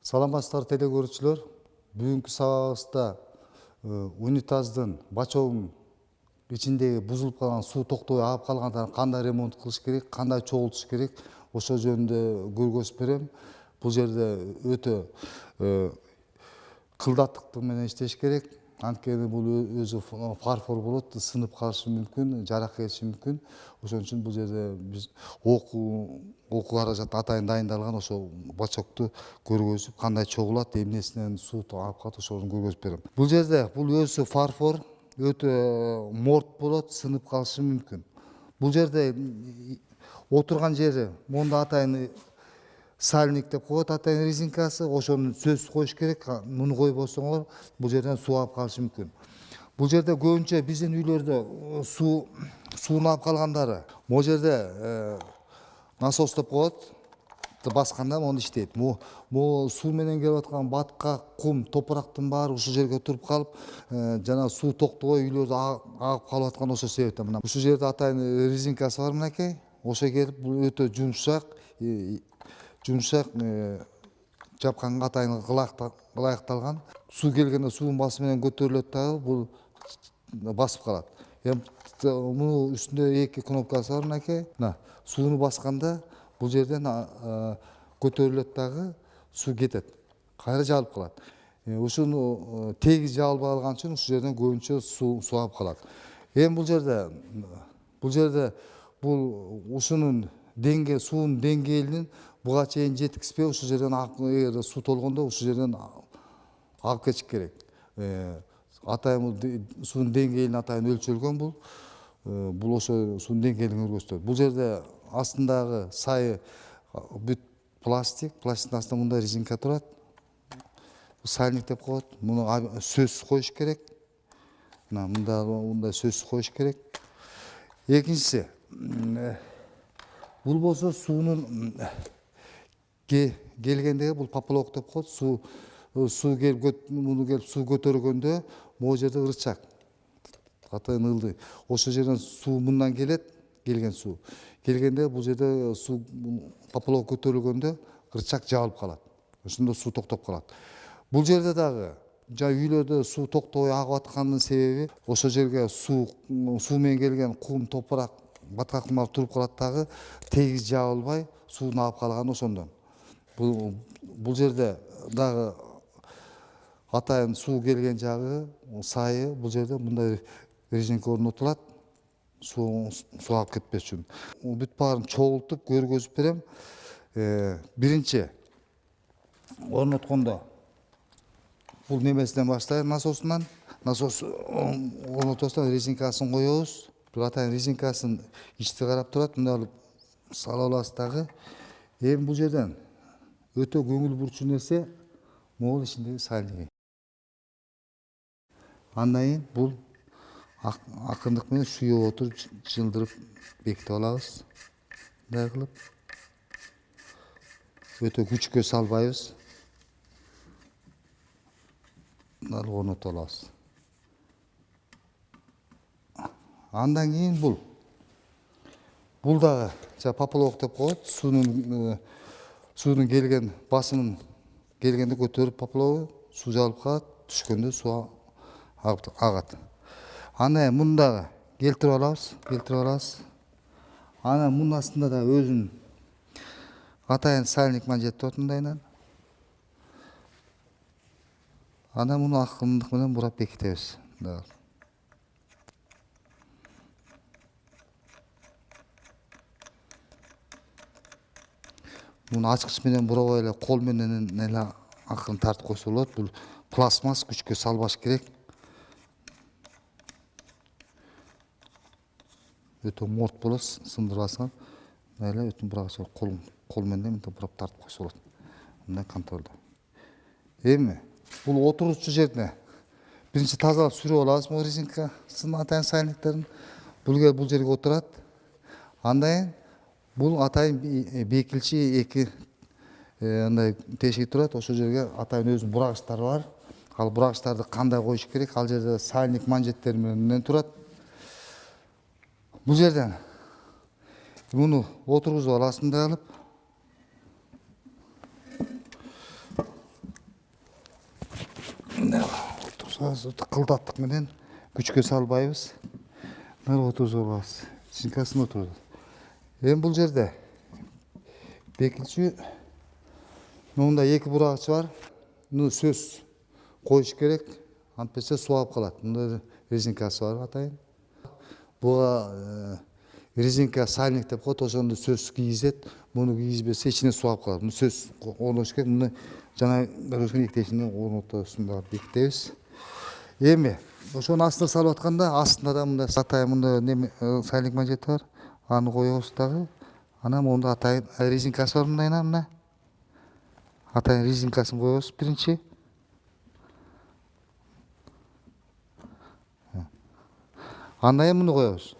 Саламатсыздар теле көрүүчүлөр. Бүгүнкү сабагыбызда унитаздын бачогунун ичиндеги бузулуп калган суу токтобой агып калгандарын кандай ремонт кылыш керек, кандай чогултуш керек, ошол жөнүндө көргөзүп берем. Бул жерде өтө кылдаттык менен иштеш керек. Анткени бул өзү фарфор болот, сынып калышы мүмкүн, жарак келиши мүмкүн. Ошон үчүн бул жерде биз окуу каражат атайын дайындалган ошол бачокту көргөзүп, кандай чогулат, эмнесинен суу агып калат, ошону көргөзүп берем. Бул жерде бул өзү фарфор, өтө морт болот, сынып калышы мүмкүн. Бул жерде отурган жери монда атайын сальник деп коет, атайын резинкасы, ошону сөзсүз коюш керек. Муну койбосоңор бул жерден суу агып калышы мүмкүн. Бул жерде көбүнчө биздин үйлөрдө сууну агып калгандары могу жерде насос деп коет, басканда мону иштейт. Могу суу менен келип аткан баткак, кум, топурактын баары ушул жерге туруп калып, жана суу токтобой үйлөрдө агып калып аткан ошол себептен. Мына ушул жерде атайын резинкасы бар мынакей. Ошо келип бул өтө жумшак жапканга атайын ылайыкталган. Суу келгенде суунун басымы менен көтөрүлөт дагы, бул басып калат. Мунун үстүндө эки кнопкасы бар мынакей. Мына сууну басканда бул жерден көтөрүлөт дагы, суу кетет, кайра жабылып калат. Ушуну тегиз жабылбай калган үчүн ушул жерден көбүнчө суу агып калат. Эми бул жерде ушунун суунун деңгээлин буга чейин жеткизбей, ушул жерден эгер суу толгондо ушул жерден агып кетиш керек. Атайын суунун деңгээлин атайын өлчөлгөн бул ошо суунун деңгээлин көрсөтөт. Бул жерде астындагы сайы бүт пластиктин астында мындай резинка турат. Сальник деп коет. Муну сөзсүз коюш керек. Мына мындай сөзсүз коюш керек. Экинчиси, бул болсо суунун келгендеги бул поплавок деп коет. Суу келип суу көтөргөндө могу жерде ырычак, атайын ылдый. Ошол жерден суу мындан келген суу. Келгенде бул жерде суу поплавок көтөрүлгөндө ырычак жабылып калат. Ошондо суу токтоп калат. Бул жерде дагы үйлөрдө суу токтобой агып аткандын себеби ошол жерге суу менен келген кум, топурак, баткактын баары туруп калат дагы, тегиз жабылбай суунун агып калганы ошондон. Бул жерде дагы атайын суу келген жагы, сайы, бул жерде мындай резинка орнотулат, суу агып кетпеш үчүн. Бүт баарын чогултуп көргөзүп берем. Биринчи орноткондо бул немесинен баштайын, насосунан. Насос орнотосунан резинкасын коебуз. Бул атайын резинкасын ичти карап турат, мындай алып сала аласыз дагы. Эми бул жерден өтө көңүл бурчу нерсе могул ичиндеги сальниги. Андан кийин бул акырындык менен шүйөп отуруп, жылдырып бекитип алабыз. Мындай кылып. Өтө күчкө салбайбыз. Мындай орнотуп алабыз. Андан кийин бул дагы поплавок деп коет. Суунун келген басымын келгенде көтөрүп поплавогу, суу жабылып калат, түшкөндө суу агат. Анан муну дагы келтирип алабыз. Анан мунун астында да өзүнүн атайын сальник манжет турат мындайынан. Анан муну акырындык менен бурап бекитебиз. Муну ачкыч менен бурабай эле, кол менен эле акырын тартып койсо болот. Бул пластмасс, күчкө салбаш керек. Өтө морт болот, сындырбасын. Эле өтүн бурабайча кол менен мынтип бурап тартып койсо болот. Мындай контролдо. Эми бул отуручу жерине биринчи тазалап сүрүп алабыз могу резинкасын, атайын сальниктерин. Бул жерге отурат. Андан кийин бул атайын бекилчи эки андай тешик турат. Ошол жерге атайын өзүнүн бурагычтары бар. Ал бурагычтарды кандай коюш керек? Ал жерде сальник манжеттери менен турат. Бул жерден муну отургузуп аласың да алып. кылдаттык менен күчкө салбайбыз. Мына отургузуп алабыз. Шинкасын отурду. Эми бул жерде бекинчи мында эки бурагычы бар. Муну сөз коюш керек. Антпесе суу алып калат. Мында резинкасы бар атайын. Буга резинка сальник деп коет. Ошондо сөз кийгизет. Муну кийгизбесе ичине суу алып калат. Муну сөз орнош керек. Муну жана эктешине орнотосунда бекитебиз. Эми ошонун астына салып атканда астында да мындай атайын мында неме сальник манжети бар. Аны коебуз дагы. Анан монда атайын резинкасы бар мына. Атайын резинкасын коебуз биринчи. Андан кийин муну коебуз.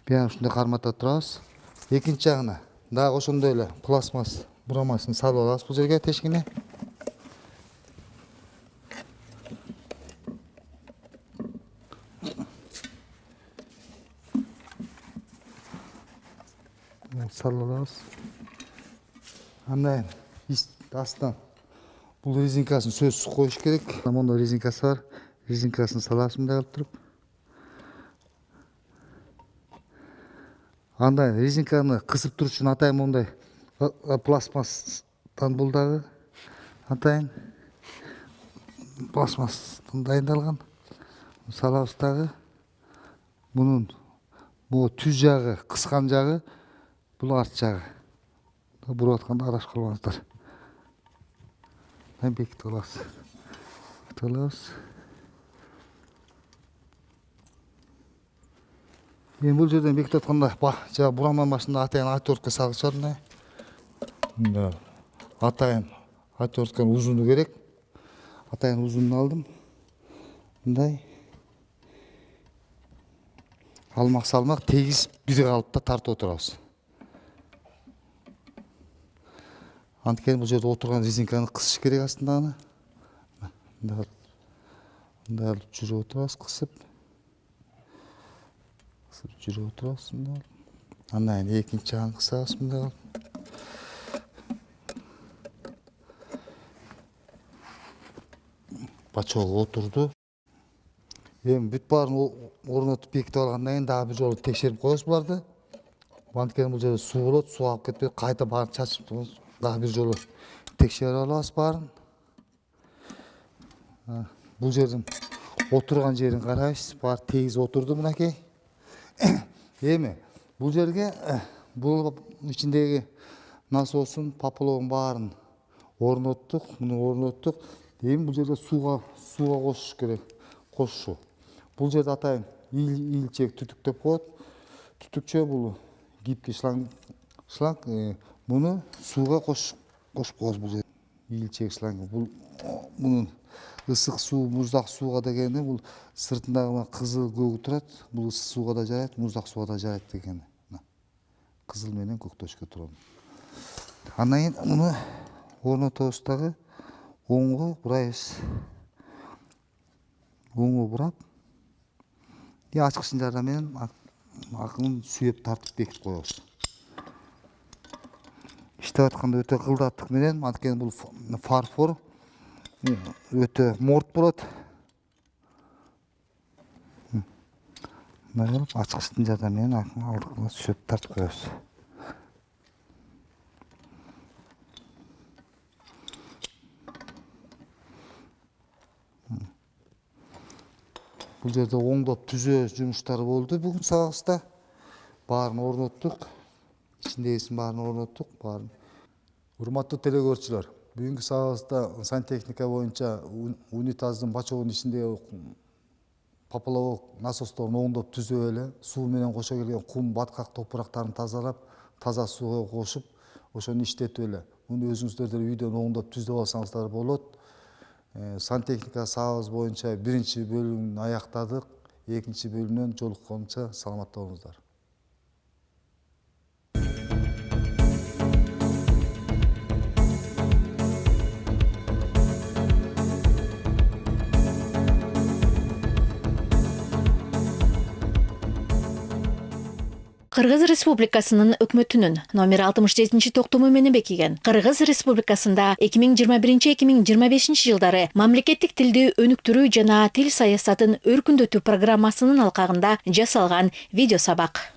Биян ушундай кармата турабыз. Экинчи жагына дагы ошондой эле пластмасс бурамасын салып алабыз бул жерге тешигине. Салып алабыз. Андан астынан бул резинкасын сөз коюш керек. Монда резинкасы бар. Резинкасын салабыз мындай кылып туруп. Анда резинканы кысып туруш үчүн атайын мондай пластмасстан бул дагы атайын пластмасстан дайындалган. Салабыз дагы. Мунун бул түз жагы, кыскан жагы, бул арт жагы. Буруп атканда адашып калбаңыздар. Бекитип алабыз. Эми бул жерден бекитип атканда жана бураманын башында атайын отвертка салгыч бар мындай. Атайын отвертканын узуну керек. Атайын узунун алдым. Мындай. Алмак салмак тегиз бир калыпта тартып отурабыз. Анткени бул жерде отурган резинканы кысыш керек астындагы. Мындай жүрүп отурабыз кысып. Жүрүп отурабыз мындай. Андан кийин экинчи жагын кысабыз мындай. Бачоого отурду. Эми бүт баарын орнотуп бекитип алгандан кийин дагы бир жолу текшерип коебуз буларды. Анткени бул жерде суу болот, суу алып кетпей кайта баарын чачып дагы бир жолу текшерип алабыз баарын. Бул жердин отурган жерин карайбыз. Баары тегиз отурду мынакей. Эми бул жерге бул ичиндеги насостун, поплогун баарын орноттук, муну орноттук. Эми бул жерде сууга кошуш керек. Кошуу. Бул жерде атайын ийилчек түтүк деп коет. Түтүкчө бул гибкий шланг. Муну сууга кошуп коебуз бул жерде. Ийилчек шланг. Бул мунун ысык суу, муздак сууга дегени бул сыртындагы кызыл көгү турат. Бул ысык сууга да жарайт, муздак сууга да жарайт дегени. Кызыл менен көк төшкө турат. Андан кийин муну орнотобуз дагы оңго бурайбыз. Оңго бурап, ачкычтын жардамы менен акырын сүйөп тартып бекитип коебуз. Иштеп атканда өтө кылдаттык менен, анткени бул фарфор өтө морт болот. Мына ачкычтын жардамы менен акырын сүйөп тартып коебуз. Бул жерде оңдоп түзөө жумуштары болду бүгүн сабагыбызда. Баарын орноттук. Ичиндегисин баарын орноттук. Урматтуу телекөрүүчүлөр, бүгүнкү сабагыбызда сантехника боюнча унитаздын бачогунун ичиндеги поплавок насосторун оңдоп түзөө эле, суу менен кошо келген кум, баткак топурактарын тазалап, таза сууга кошуп, ошону иштетип эле. Муну өзүңүздөр деле үйдөн оңдоп түзөп алсаңыздар болот. Сантехника сабагыбыз боюнча биринчи бөлүмүн аяктадык. Экинчи бөлүмдөн жолукканча саламатта болуңуздар. Кыргыз Республикасынын өкмөтүнүн номер 67 токтому менен бекиген Кыргыз Республикасында 2021-2025 жылдары мамлекеттик тилди өнүктүрүү жана тил саясатын өркүндөтүү программасынын алкагында жасалган видео сабак.